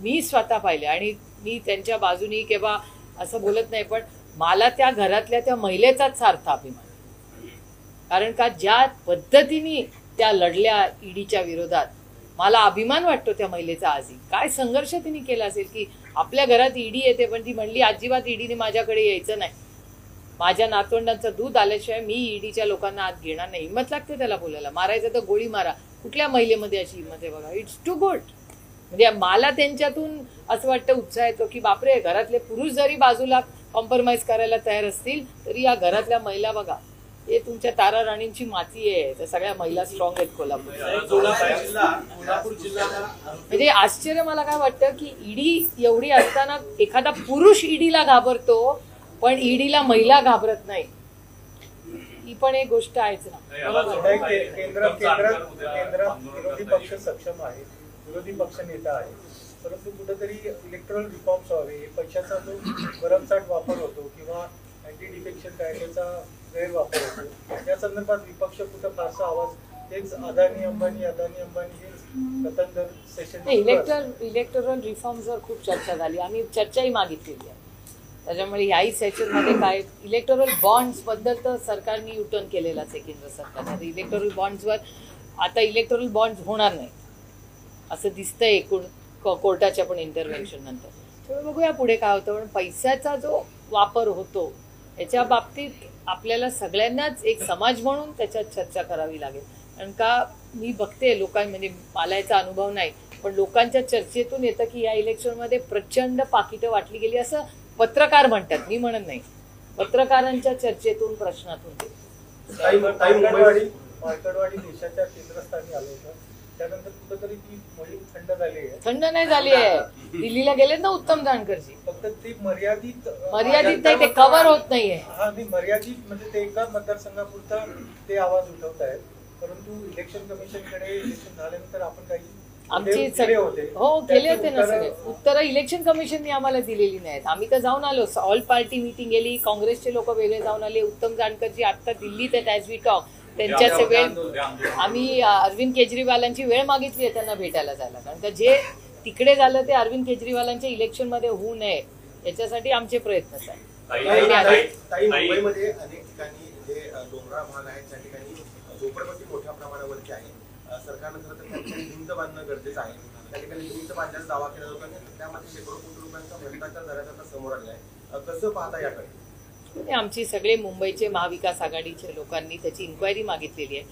मी स्वतः पाहिले आणि मी त्यांच्या बाजूनी किंवा असं बोलत नाही, पण मला त्या घरातल्या त्या महिलेचाच सार्थ अभिमान. कारण का ज्या पद्धतीने त्या लढल्या ईडीच्या विरोधात, मला अभिमान वाटतो त्या महिलेचा. आजही काय संघर्ष तिने केला असेल की आपल्या घरात ईडी येते पण ती म्हणली अजिबात ईडीने माझ्याकडे यायचं नाही, माझ्या नातवंडांचं दूध आल्याशिवाय मी ईडीच्या लोकांना आत घेणार नाही. हिंमत लागते त्याला बोलायला. मारायचं तर गोळी मारा. कुठल्या महिलेमध्ये अशी हिंमत आहे बघा. It's too good. म्हणजे मला त्यांच्यातून असं वाटतं, उत्साह येतो की बापरे, घरातले पुरुष जरी बाजूला कॉम्प्रोमाइज करायला तयार असतील तरी या घरातल्या महिला बघा, हे तुमच्या तारा राणींची माती आहे. त्या सगळ्या महिला स्ट्रॉंग आहेत कोल्हापूर. म्हणजे आश्चर्य मला काय वाटतं की ईडी एवढी असताना एखादा पुरुष ईडीला घाबरतो पण ईडीला महिला घाबरत नाही. ही पण एक गोष्ट आहेच ना. केंद्रात विरोधी पक्ष सक्षम आहे, विरोधी पक्ष नेता आहे, परंतु कुठेतरी इलेक्ट्रॉल रिफॉर्म्स व्हावे. पैशाचा जो भरमसाठ वापर होतो किंवा अँटी डिफेक्शन कायद्याचा गैरवापर होतो, या संदर्भात विपक्ष कुठं फारसा आवाज, तेच अदानी अंबानी हेच कथन सेशन. इलेक्टोरल रिफॉर्म्सवर खूप चर्चा झाली, आम्ही चर्चाही मागितलेली आहे. त्याच्यामुळे ह्याही सेशनमध्ये काय इलेक्टोरल बॉन्ड्सबद्दल तर सरकारने युटर्न केलेलाच आहे केंद्र सरकारने. आता इलेक्टोरल बॉन्ड्सवर आता इलेक्टोरल बॉन्ड्स होणार नाही असं दिसतंय एकूण कोर्टाच्या पण इंटरव्हेन्शन नंतर. त्यामुळे बघूया पुढे काय होतं. पण पैशाचा जो वापर होतो याच्या बाबतीत आपल्याला सगळ्यांनाच एक समाज म्हणून त्याच्यात चर्चा करावी लागेल. कारण का मी बघते म्हणजे मला याचा अनुभव नाही पण लोकांच्या चर्चेतून येतं की या इलेक्शनमध्ये प्रचंड पाकिटं वाटली गेली असं पत्रकार म्हणतात, मी म्हणत नाही. पत्रकारांच्या चर्चेतून प्रश्नातून ते मार्कडवाडी देशाच्या केंद्रस्थानी आलं होतं. त्यानंतर कुठेतरी ती मोहीम थंड झाली आहे. थंड नाही झाली आहे. दिल्लीला गेलेत ना उत्तम जानकरजी. फक्त ती मर्यादित नाही, ते कव्हर होत नाहीये. हा नाही मर्यादित म्हणजे ते एका मतदारसंघापुरता ते आवाज उठवत आहेत. परंतु इलेक्शन कमिशनकडे इलेक्शन झाल्यानंतर आपण काही आमची केले होते ना सगळे उत्तरं इलेक्शन कमिशनने आम्हाला दिलेली नाहीत. आम्ही तर जाऊन आलो, ऑल पार्टी मीटिंग गेली, काँग्रेसचे लोक वेगळे जाऊन आले. उत्तम जानकरजी आता दिल्लीत आहेत ॲज वी टॉक. त्यांच्याच वेळ आम्ही अरविंद केजरीवालांची वेळ मागितली आहे त्यांना भेटायला जायला. कारण का जे तिकडे झालं ते अरविंद केजरीवालांच्या इलेक्शनमध्ये होऊ नये याच्यासाठी आमचे प्रयत्नच आहेत. मुंबईमध्ये अनेक ठिकाणी जे डोंगराळ भाग आहेत त्या ठिकाणी झोपडपट्टी मोठ्या प्रमाणावरती आहे. सरकारनं खरं तर त्या ठिकाणी भिंत बांधणं गरजेचं आहे. त्या ठिकाणी भिंत बांधण्याचा दावा केला जातो आणि त्यामध्ये शेकडो कोटी रुपयांचा भ्रष्टाचार झाल्याचं आता समोर आलेला आहे. कसं पाहता याकडे? आमची सगळे मुंबईचे महाविकास आघाडीच्या लोकांनी त्याची इन्क्वायरी मागितलेली आहे.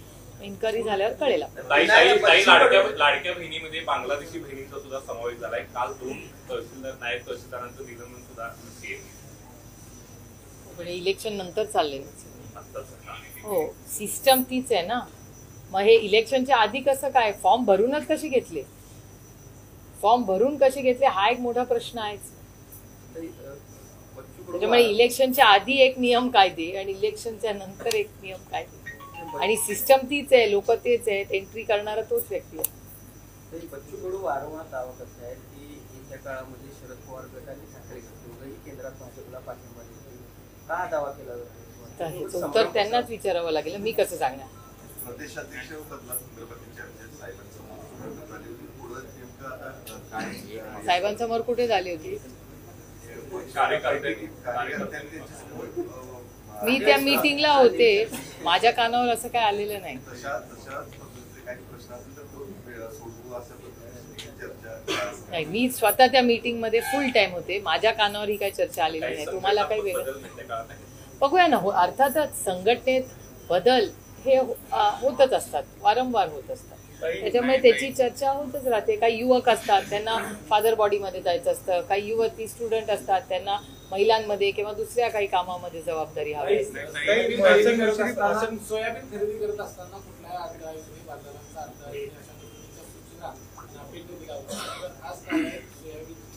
इन्क्वायरी झाल्यावर कळेल. लाडक्या बहिणीमध्ये बांगलादेशी बहिणीचा सुद्धा समावेश झालाय. काल 2 तहसीलदार नायब तहसीलदारांचं निलंबन सुद्धा पण इलेक्शन नंतर चालले. हो, सिस्टम तीच आहे ना. मग हे इलेक्शनच्या आधी कसं काय फॉर्म भरूनच कसे घेतले, फॉर्म भरून कसे घेतले हा एक मोठा प्रश्न आहेच. त्याच्यामुळे इलेक्शनच्या आधी एक नियम कायदे आणि इलेक्शनच्या नंतर एक नियम कायदे आणि सिस्टम तीच आहे, लोक तेच आहेत, एंट्री करणारा तोच व्यक्ती आहे. बच्चू कडू वारंवार दावा करत आहेत की येत्या काळामध्ये शरद पवार गट आणि ठाकरे गट दोघंही केंद्रात भाजपला पाठिंबा देतील. का दावा केला जातो? उत्तर त्यांनाच विचारावं लागेल, मी कसं सांगणार. प्रदेशाध्यक्ष बदलासंदर्भातील चर्चा साहेबांसमोर कुठे झाली होती? मी त्या मीटिंगला होते, माझ्या कानावर असं काय आलेलं नाही. नाही, मी स्वतः त्या मीटिंग मध्ये फुल टाइम होते, माझ्या कानावर ही काही चर्चा आलेली नाही. तुम्हाला काही वेगळं बघूया ना. अर्थातच संघटनेत बदल हे होतच असतात, वारंवार होत असतात. त्याच्यामुळे त्याची चर्चा होतच राहते. काही युवक असतात त्यांना फादर बॉडीमध्ये जायचं असतं, काही युवती स्टुडंट असतात त्यांना महिलांमध्ये किंवा दुसऱ्या काही कामामध्ये जबाबदारी हवी असते. सोयाबीन खरेदी करत असताना कुठल्या बाजारांचा अर्थ सूचना सोयाबीन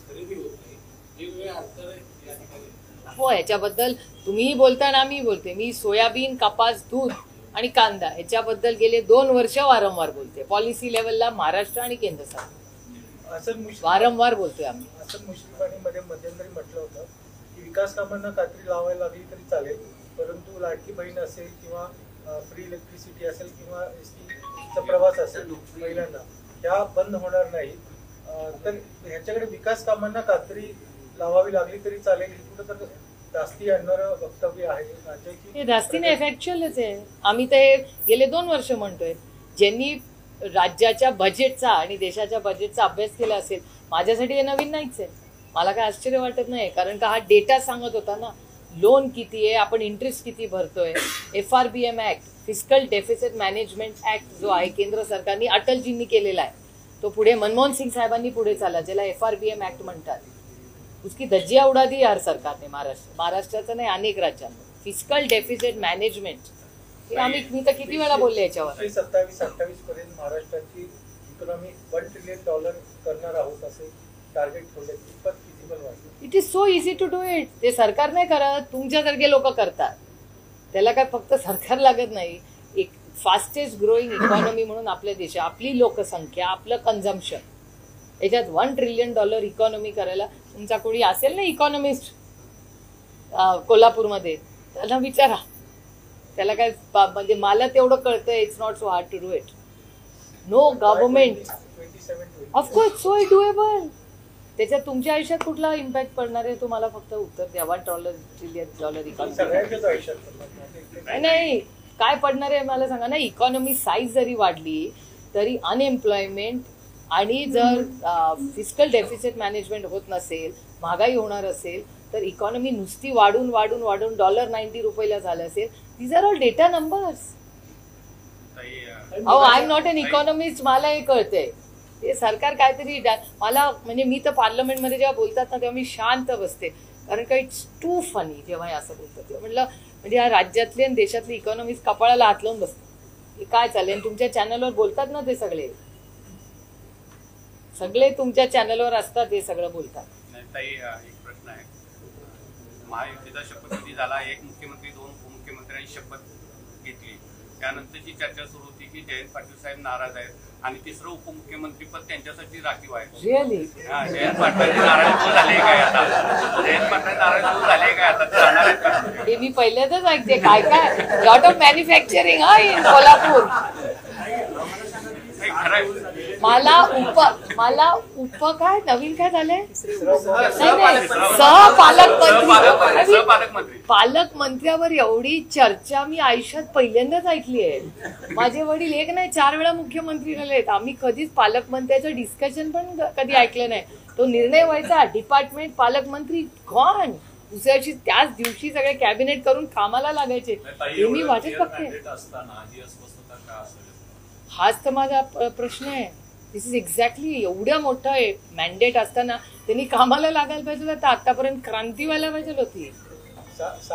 खरेदी होत नाही अर्थ या ठिकाणी. हो, याच्याबद्दल तुम्हीही बोलता आणि आम्ही बोलते. मी सोयाबीन, कपास, दूध आणि कांदा याच्याबद्दल गेले 2 वर्ष वारंवार बोलते. पॉलिसी लेवलला महाराष्ट्र आणि केंद्र सरकार वारंवार बोलतोय आम्ही. असं मुश्रीफानीमध्ये मध्यंतरी म्हटलं होतं की विकास कामांना कात्री लावायला लागली तरी चालेल, परंतु लाडकी बहीण असेल किंवा फ्री इलेक्ट्रिसिटी असेल किंवा एसटीचा प्रवास असेल महिलांना, ह्या बंद होणार नाही. तर ह्याच्याकडे विकास कामांना कात्री लावावी लागली तरी चालेल हे कुठं तर जास्ती आणणारं वक्तव्य आहे. हे जास्ती नाही, फॅक्च्युअलच आहे. आम्ही तर हे गेले 2 वर्ष म्हणतोय. ज्यांनी राज्याच्या बजेटचा आणि देशाच्या बजेटचा अभ्यास केला असेल, माझ्यासाठी हे नवीन नाहीच आहे. मला काय आश्चर्य वाटत नाही, कारण का हा डेटा सांगत होता ना, लोन किती आहे, आपण इंटरेस्ट किती भरतोय. FRBM act, fiscal deficit management act जो आहे केंद्र सरकारने अटलजींनी केलेला आहे, तो पुढे मनमोहन सिंग साहेबांनी पुढे चालला, ज्याला FRBM ऍक्ट म्हणतात. उसकी धज्जिया उडा दी यार सरकारने. महाराष्ट्राचं नाही, अनेक राज्यांना फिस्कल डेफिसिट मॅनेजमेंट हे आम्ही मी तर किती वेळा बोलले याच्यावर. 27-28 पर्यंत महाराष्ट्राची इकॉनॉमी $1 ट्रिलियन करणार आहोत असे टार्गेट ठेवले. कितपत फिजिबल वाटतं? It is so easy to do it. ते सरकार नाही करत, तुमच्यासारखे लोक करतात. त्याला काय फक्त सरकार लागत नाही. एक फास्टेस्ट ग्रोईंग इकॉनॉमी म्हणून आपल्या देशात आपली लोकसंख्या, आपलं कन्झम्पशन, याच्यात $1 ट्रिलियन इकॉनॉमी करायला तुमचा कोणी असेल ना इकॉनॉमिस्ट कोल्हापूरमध्ये, त्याला विचारा. त्याला काय म्हणजे मला तेवढं कळतं, it's not so hard to do it. No government of course so doable. त्याच्यात तुमच्या आयुष्यात कुठला इम्पॅक्ट पडणार आहे तुम्हाला फक्त उत्तर द्या. $1 ट्रिलियन इकॉनॉमी सगळ्यांच्याच आयुष्यात पडणार. नाही, काय पडणार आहे मला सांगा ना. इकॉनॉमी साईज जरी वाढली तरी अनएम्प्लॉयमेंट आणि जर फिस्कल डेफिसिट मॅनेजमेंट होत नसेल, महागाई होणार असेल, तर इकॉनॉमी नुसती वाढून वाढून वाढून $90 झालं असेल. These are all data numbers. I am not an economist, मला हे कळतंय. हे सरकार काहीतरी मला म्हणजे मी तर पार्लमेंटमध्ये जेव्हा बोलतात ना तेव्हा मी शांत बसते, कारण का इट्स टू फनी जेव्हा हे असं बोलतात तेव्हा. म्हटलं म्हणजे या राज्यातले आणि देशातले इकॉनॉमिस्ट कपाळाला हात लावून बसतात हे काय चालेल. तुमच्या चॅनलवर बोलतात ना ते सगळे तुमच्या चॅनलवर असतात, हे सगळं बोलतात. ताई, एक प्रश्न आहे. महायुतीचा शपथविधी झाला, एक मुख्यमंत्री 2 उपमुख्यमंत्र्यांनी शपथ घेतली. त्यानंतरची चर्चा सुरू होती की जयंत पाटील साहेब नाराज आहेत आणि तिसरं उपमुख्यमंत्री पद त्यांच्यासाठी राखीव आहे. रिअली जयंत पाटील नाराज झाले काय आता? जयंत पाटील नाराज झाले काय आता? ते राहणार आहेत का? हे मी पहिल्यांदाच ऐकते. काय lot of manufacturing in Kolhapur. मला उप काय नवीन काय झालंय? पालकमंत्र्यावर एवढी चर्चा मी आयुष्यात पहिल्यांदाच ऐकली आहे. माझे वडील 1 नाही 4 वेळा मुख्यमंत्री झालेत. आम्ही कधीच पालकमंत्र्याचं डिस्कशन पण कधी ऐकलं नाही. तो निर्णय व्हायचा, डिपार्टमेंट पालकमंत्री गॉन, दुसऱ्याची त्याच दिवशी सगळे कॅबिनेट करून कामाला लागायचे. हे मी वाटत बघते. हाच तर माझा प्रश्न आहे. दिस इज एक्झॅक्टली. एवढ्या मोठं मॅन्डेट असताना त्यांनी कामाला लागायला पाहिजे होतं. आतापर्यंत क्रांती व्हायला पाहिजे होती.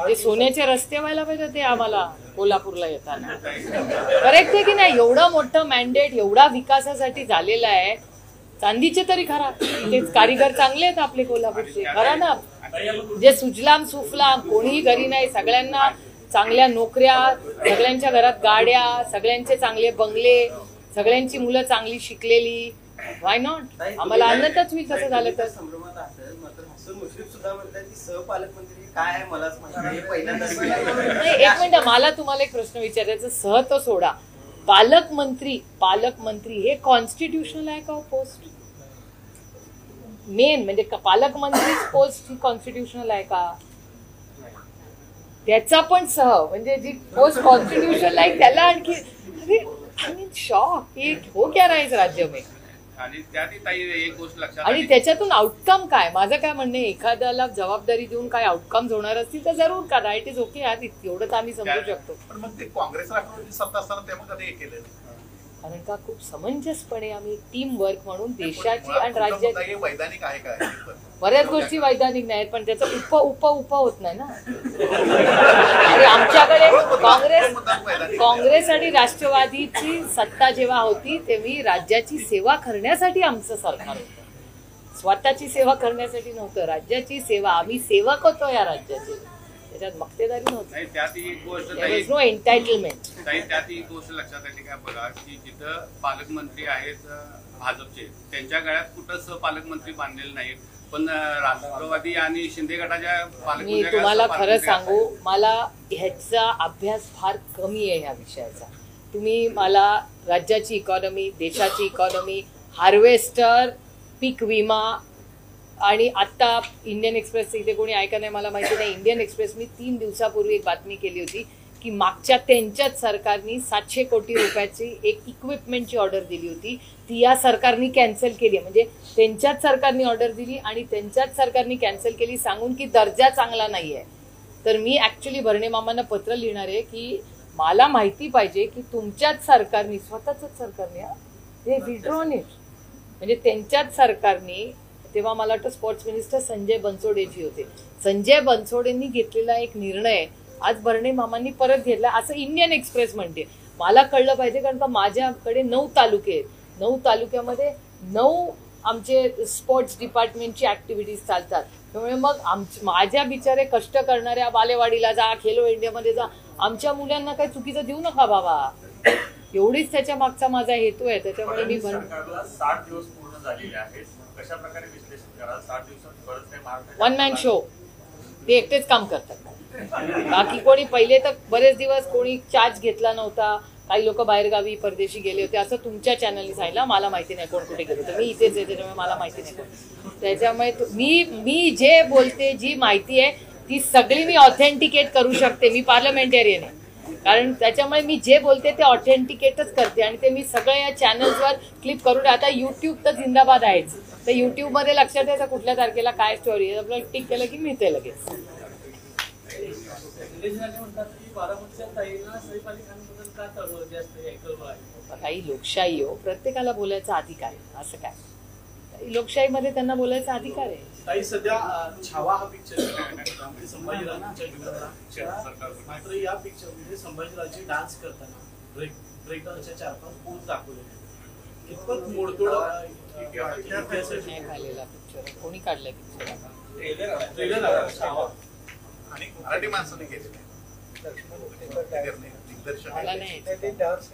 ते सोन्याचे रस्ते व्हायला पाहिजे होते आम्हाला कोल्हापूरला येताना. करेक्ट आहे की नाही? एवढं मोठं मॅन्डेट एवढा विकासासाठी झालेला आहे. चांदीचे तरी खरा, ते कारीगर चांगले आहेत आपले कोल्हापूरचे, खरा ना. जे सुजलाम सुफलाम, कोणीही घरी नाही, सगळ्यांना चांगल्या नोकऱ्या, सगळ्यांच्या घरात गाड्या, सगळ्यांचे चांगले बंगले, सगळ्यांची मुलं चांगली शिकलेली. व्हाय नॉट? आम्हाला आनंदच होईल तसं झालं तर. संभ्रमात असेल मात्र हसन मुश्रीफ सुद्धा म्हणतात की सहपालकमंत्री काय आहे मलाच माहिती पहिल्यांदाच. नाही, एक मिनिट, मला तुम्हाला एक प्रश्न विचारायचा. सह तो सोडा, पालकमंत्री हे कॉन्स्टिट्यूशनल आहे का पोस्ट? मेन म्हणजे पालकमंत्री पोस्ट ही कॉन्स्टिट्यूशनल आहे का? त्याचा पण सह म्हणजे जी पोस्ट कॉन्स्टिट्यूशनल आहे त्याला आणखी शॉक हो क्या रहा इस राज्य में. आणि त्यातही ताई एक गोष्ट लक्षात आणि त्याच्यातून आउटकम काय? माझं काय म्हणणं, एखाद्याला जबाबदारी देऊन काय आउटकम होणार असतील तर जरूर करा. It is okay. एवढं तर आम्ही समजू शकतो. पण मग ते काँग्रेस राष्ट्रवादी सत्ता असताना तेव्हा कधी हे केलं? कारण का खूप समंजसपणे आम्ही टीम वर्क म्हणून देशाची आणि राज्याची, वैधानिक आहे का? बऱ्याच गोष्टी वैधानिक नाहीत पण त्याचं उप होत नाही ना. आणि आमच्याकडे काँग्रेस आणि राष्ट्रवादीची सत्ता जेव्हा होती तेव्हा राज्याची सेवा करण्यासाठी आमचं सरकार होतं. स्वतःची सेवा करण्यासाठी नव्हतं, राज्याची सेवा. आम्ही सेवक होतो या राज्याचे, त्याच्यात मक्तेदारी नव्हती. त्यातही एक गोष्ट नो एन्टायटलमेंट. त्यातही एक गोष्ट लक्षात आली काय बघा, की जिथं पालकमंत्री आहेत भाजपचे, त्यांच्या गळ्यात कुठं सहपालकमंत्री बांधलेले नाहीत, पण राष्ट्रवादी आणि शिंदे गटाच्या मी तुम्हाला खरं सांगू, मला ह्याचा अभ्यास फार कमी आहे ह्या विषयाचा. तुम्ही मला राज्याची इकॉनॉमी, देशाची इकॉनॉमी, हार्वेस्टर, पीक विमा आणि आता इंडियन एक्सप्रेस, इथे कोणी ऐका नाही मला माहिती नाही, इंडियन एक्सप्रेस मी 3 दिवसापूर्वी एक बातमी केली होती की मागच्या त्यांच्याच सरकारनी 700 कोटी रुपयाची एक इक्विपमेंटची ऑर्डर दिली होती, ती या सरकारनी कॅन्सल केली. म्हणजे त्यांच्याच सरकारनी ऑर्डर दिली आणि त्यांच्याच सरकारनी कॅन्सल केली, सांगून की दर्जा चांगला नाही आहे. तर मी ऍक्च्युली भरणे मामांना पत्र लिहिणार आहे की मला माहिती पाहिजे की तुमच्याच सरकारनी, स्वतःच सरकारने हे विड्रॉन इट, म्हणजे त्यांच्याच सरकारनी, तेव्हा मला वाटतं स्पोर्ट्स मिनिस्टर संजय बनसोडेजी होते, संजय बनसोडेंनी घेतलेला एक निर्णय आज भरणे मामांनी परत घेतला असं इंडियन एक्सप्रेस म्हणते. मला कळलं पाहिजे कारण का माझ्याकडे 9 तालुके आहेत, 9 तालुक्यामध्ये 9 आमचे स्पोर्ट्स डिपार्टमेंटची ऍक्टिव्हिटीज चालतात. त्यामुळे मग माझ्या बिचारे कष्ट करणाऱ्या बालेवाडीला जा, खेलो इंडियामध्ये जा, आमच्या मुलांना काही चुकीचं देऊ नका बाबा, एवढीच त्याच्या मागचा माझा हेतू आहे. त्याच्यामुळे मी 60 दिवस पूर्ण झालेले आहेत, कशा प्रकारे विश्लेषण कराल? 60 दिवसात बरंच काही महाराष्ट्र वन मॅन शो, ते एकटेच काम करतात. बाकी कोणी, पहिले तर बरेच दिवस कोणी चार्ज घेतला नव्हता, काही लोक बाहेरगावी परदेशी गेले होते असं तुमच्या चॅनलनी सांगितलं. मला माहिती नाही कोण कुठे गेले होते. मी इथेच आहे त्याच्यामुळे मला माहिती नाही कोण. त्याच्यामुळे मी जे बोलते, जी माहिती आहे ती सगळी मी ऑथेंटिकेट करू शकते. मी पार्लमेंटेरियन आहे. कारण त्याच्यामुळे मी जे बोलते ते ऑथेंटिकेटच करते आणि ते मी सगळं या चॅनल्सवर क्लिप करून. आता युट्यूब तर जिंदाबाद आहेच. तर युट्यूबमध्ये लक्षात यायचं कुठल्या तारखेला काय स्टोरी आहे. आपलं टिक केलं की मिळते लगेच. काही लोकशाही हो, प्रत्येकाला बोलायचा अधिकार आहे. असं काय, लोकशाहीमध्ये त्यांना बोलायचा अधिकार आहे. ताई, सध्या छावा हा पिक्चर त्यामध्ये संभाजीराजांच्या जीवनाला मात्र या पिक्चरमध्ये संभाजीराजे डान्स करताना ब्रेक डान्सच्या 4-5 पोज दाखवलेले. कितपत मोडतोड नाही झालेला पिक्चर. कोणी काढलाय पिक्चर? ट्रेलर आला छावा आणि मराठी माणसाने केलेलं आहे. दिग्दर्शक मला नाही ते डान्स